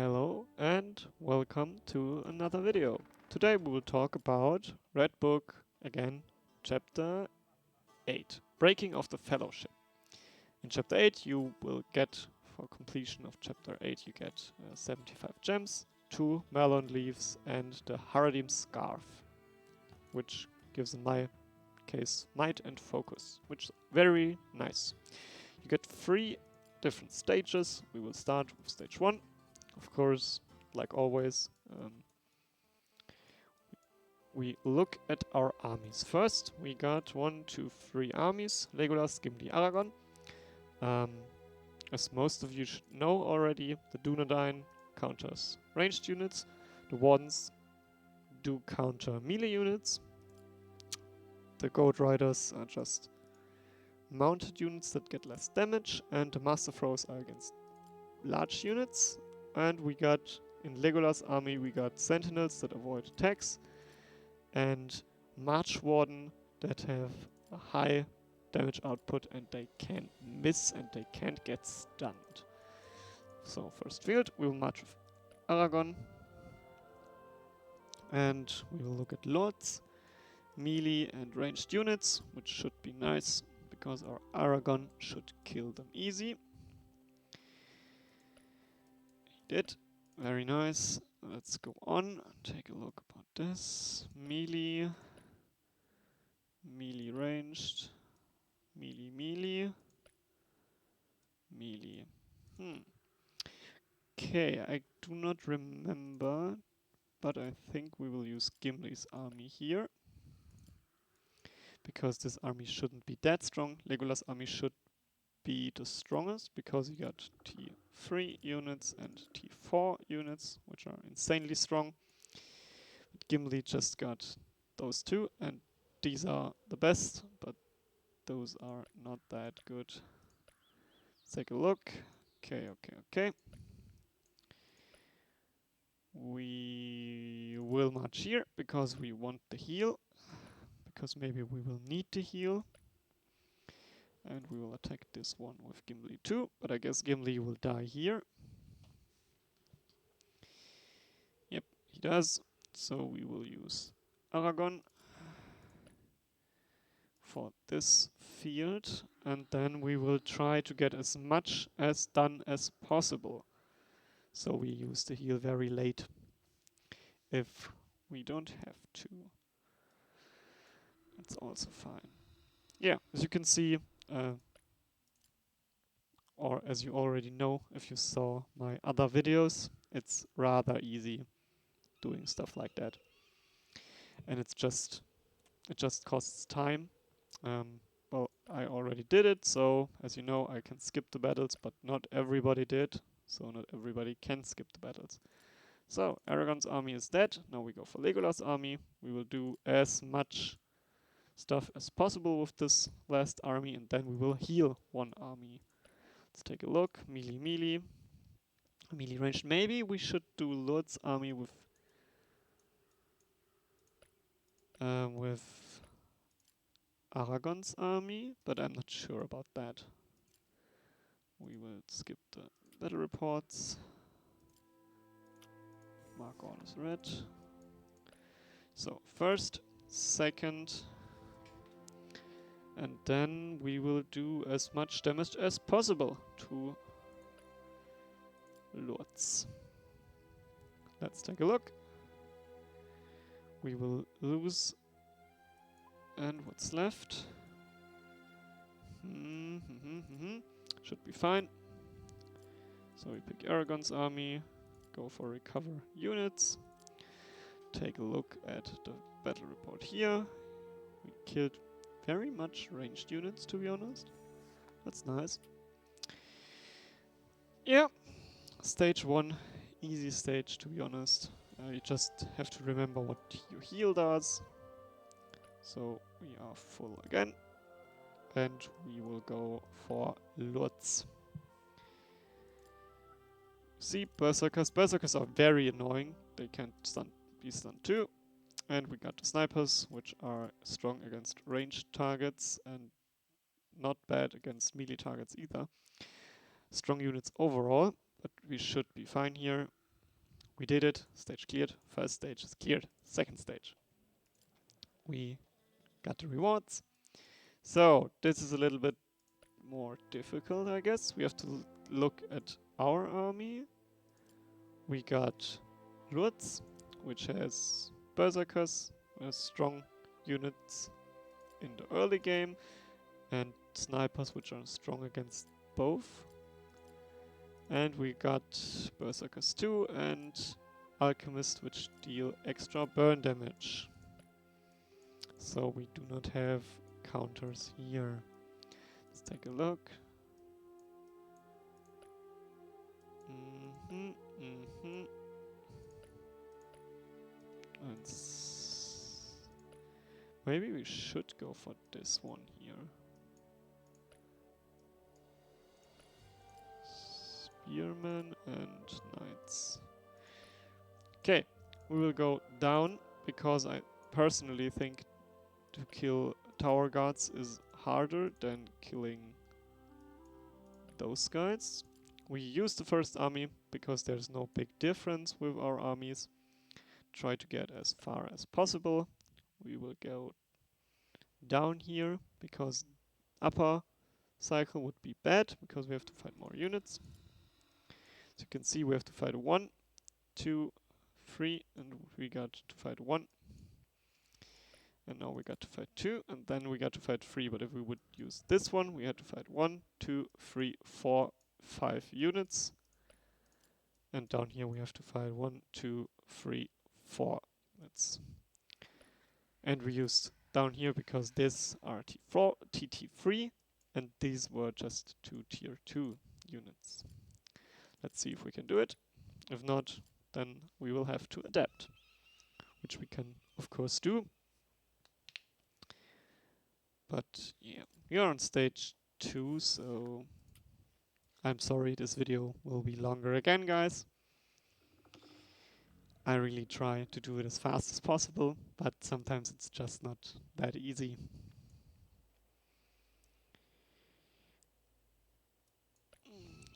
Hello and welcome to another video. Today we will talk about Red Book, again, Chapter 8, Breaking of the Fellowship. In Chapter 8 you will get, for completion of Chapter 8, you get 75 gems, 2 melon leaves and the Haradim Scarf, which gives in my case might and focus, which is very nice. You get 3 different stages. We will start with stage 1. Of course, like always, we look at our armies. First, we got 1, 2, 3 armies. Legolas, Gimli, Aragorn. As most of you should know already, the Dunedain counters ranged units. The Wardens do counter melee units. The Goat Riders are just mounted units that get less damage. And the Master Throws are against large units. And we got, in Legolas' army, we got Sentinels that avoid attacks. And March Warden that have a high damage output and they can miss and they can't get stunned. So first field, we will march with Aragorn. And we will look at Lords, melee and ranged units, which should be nice because our Aragorn should kill them easy. He did. Very nice. Let's go on and take a look about this. Melee. Melee ranged. Melee. Okay, I do not remember, but I think we will use Gimli's army here. Because this army shouldn't be that strong. Legolas' army should be the strongest because you got T3 units and T4 units, which are insanely strong. But Gimli just got those two, and these are the best, but those are not that good. Let's take a look. Okay. We will march here because we want the heal. Because maybe we will need the heal. And we will attack this one with Gimli too, but I guess Gimli will die here. Yep, he does. So we will use Aragorn for this field, and then we will try to get as much as done as possible. So we use the heal very late, if we don't have to. That's also fine. Yeah, as you can see, or as you already know if you saw my other videos, it's rather easy doing stuff like that. And it just costs time. Well, I already did it, so as you know, I can skip the battles, but not everybody did, so not everybody can skip the battles. So, Aragorn's army is dead. Now we go for Legolas' army. We will do as much stuff as possible with this last army, and then we will heal one army. Let's take a look. Melee ranged. Maybe we should do Lord's army with Aragorn's army, but I'm not sure about that. We will skip the battle reports. Mark all is red. So first, second, and then we will do as much damage as possible to Lords. Let's take a look. We will lose. And what's left? Should be fine. So we pick Aragorn's army, go for recover units, take a look at the battle report here. We killed very much ranged units, to be honest. That's nice. Yeah, stage 1, easy stage, to be honest. You just have to remember what your heal does. So we are full again. And we will go for Lutz. See, Berserkers. Berserkers are very annoying. They can be stunned too. And we got the Snipers, which are strong against ranged targets and not bad against melee targets either. Strong units overall, but we should be fine here. We did it. Stage cleared. First stage is cleared. Second stage. We got the rewards. So this is a little bit more difficult, I guess. We have to look at our army. We got Rutz, which has Berserkers, strong units in the early game, and Snipers, which are strong against both. And we got Berserkers 2 and Alchemist, which deal extra burn damage. So we do not have counters here. Let's take a look. And maybe we should go for this one here. Spearmen and Knights. Okay, we will go down because I personally think to kill tower guards is harder than killing those guys. We use the first army because there's no big difference with our armies. Try to get as far as possible. We will go down here because upper cycle would be bad because we have to fight more units. As you can see, we have to fight 1, 2, 3, and we got to fight 1. And now we got to fight 2, and then we got to fight 3. But if we would use this one, we had to fight 1, 2, 3, 4, 5 units. And down here we have to fight 1, 2, 3, 4 units. And we used down here because these are T4, TT3, and these were just 2 tier 2 units. Let's see if we can do it. If not, then we will have to adapt, which we can of course do. But yeah, we are on stage 2, so I'm sorry this video will be longer again, guys. I really try to do it as fast as possible, but sometimes it's just not that easy.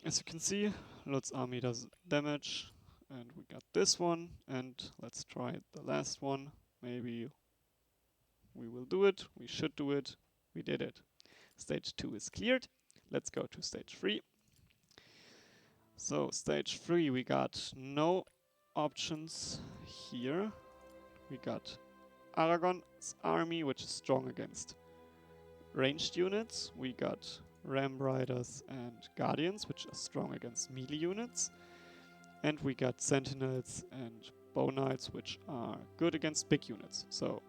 As you can see, Lut's army does damage, and we got this one, and let's try the last one. Maybe we will do it, we should do it, we did it. Stage 2 is cleared. Let's go to stage 3. So stage 3, we got no options here. We got Aragon's army, which is strong against ranged units. We got Ram Riders and Guardians, which are strong against melee units. And we got Sentinels and Bow Knights, which are good against big units. So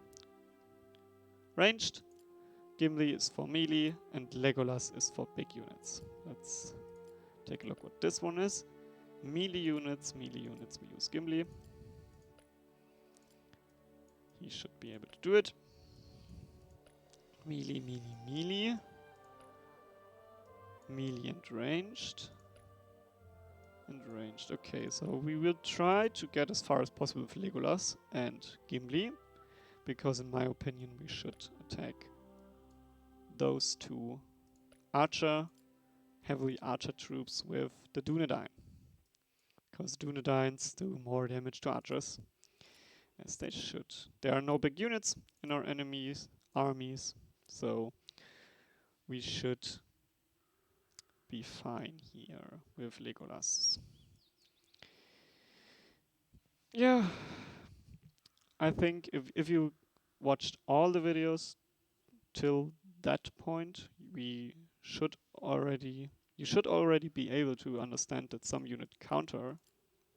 ranged, Gimli is for melee, and Legolas is for big units. Let's take a look what this one is. Melee units, we use Gimli. He should be able to do it. Melee. Melee and ranged. Okay, so we will try to get as far as possible with Legolas and Gimli, because in my opinion we should attack those two heavily archer troops with the Dunedain, because Dunedains do more damage to archers, as they should. There are no big units in our enemies' armies, so we should be fine here with Legolas. Yeah, I think if you watched all the videos till that point, you should already be able to understand that some unit counter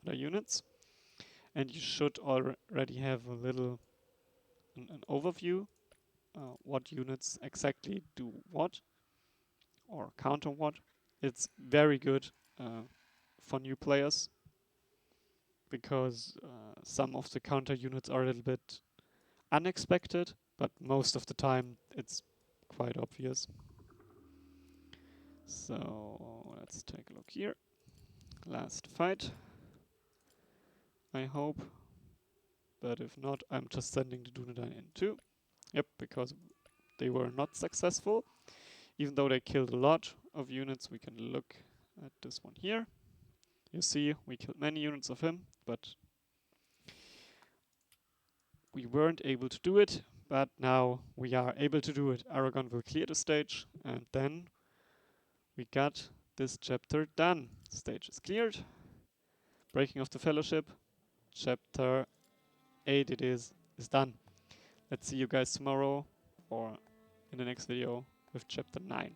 other units, and you should already have a little an overview what units exactly do what or counter what. It's very good for new players, because some of the counter units are a little bit unexpected, but most of the time it's quite obvious. So let's take a look here. Last fight, I hope. But if not, I'm just sending the Dunedain in too. Yep, because they were not successful. Even though they killed a lot of units, we can look at this one here. You see, we killed many units of him, but we weren't able to do it, but now we are able to do it. Aragorn will clear the stage, and then we got this chapter done. Stage is cleared. Breaking of the Fellowship, chapter 8 it is done. Let's see you guys tomorrow or in the next video with chapter 9.